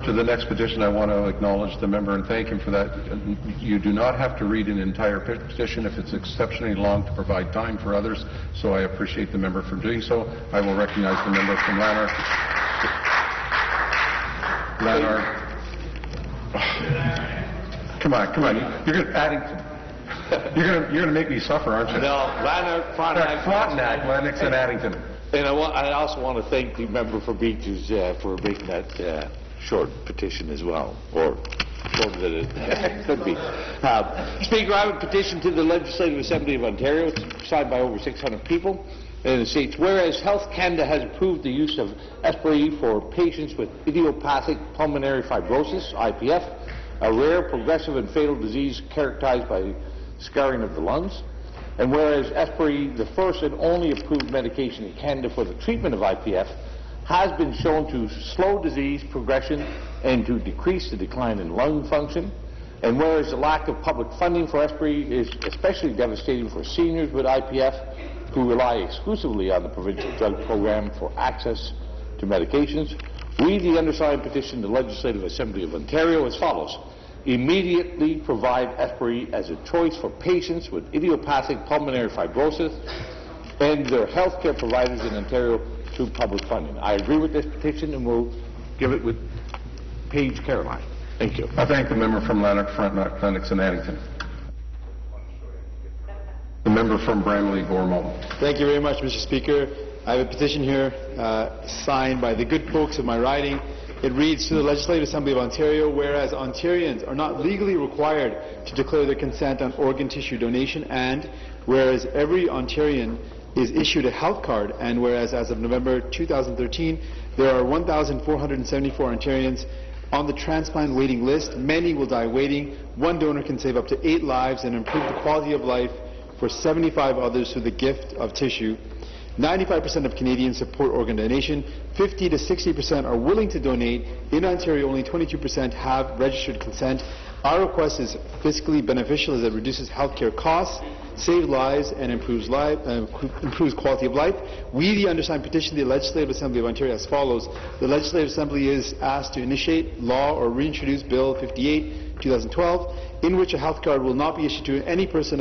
to the next petition, I want to acknowledge the member and thank him for that. You do not have to read an entire petition if it's exceptionally long to provide time for others, so I appreciate the member for doing so. I will recognize the member from Lanark. Come on. You're going to Addington. You're going to make me suffer, aren't you? No, Lanark-Frontenac, Lennox and Addington. And I also want to thank the member for Beaches for making that short petition as well, or shorter than it could be. Speaker, I have a petition to the Legislative Assembly of Ontario. It's signed by over 600 people. And it states, whereas Health Canada has approved the use of Esbriet for patients with Idiopathic Pulmonary Fibrosis, IPF, a rare, progressive and fatal disease characterized by scarring of the lungs. And whereas Esbriet, the first and only approved medication in Canada for the treatment of IPF, has been shown to slow disease progression and to decrease the decline in lung function. And whereas the lack of public funding for Esbriet is especially devastating for seniors with IPF who rely exclusively on the provincial drug program for access to medications, we, the undersigned, petition the Legislative Assembly of Ontario as follows. Immediately provide Esbriet as a choice for patients with idiopathic pulmonary fibrosis and their health care providers in Ontario through public funding. I agree with this petition and will give it with Paige Caroline. Thank you. I thank the member from Lanark-Frontenac-Lennox and Addington. The member from Bramalea-Gormont. Thank you very much, Mr. Speaker. I have a petition here signed by the good folks of my riding. It reads, to the Legislative Assembly of Ontario, whereas Ontarians are not legally required to declare their consent on organ tissue donation, and whereas every Ontarian is issued a health card, and whereas as of November 2013, there are 1,474 Ontarians on the transplant waiting list. Many will die waiting. One donor can save up to 8 lives and improve the quality of life for 75 others through the gift of tissue. 95% of Canadians support organ donation. 50 to 60% are willing to donate. In Ontario, only 22% have registered consent. Our request is fiscally beneficial as it reduces healthcare costs, saves lives, and improves quality of life. We, the undersigned, petition the Legislative Assembly of Ontario as follows. The Legislative Assembly is asked to initiate, law, or reintroduce Bill 58, 2012, in which a health card will not be issued to any person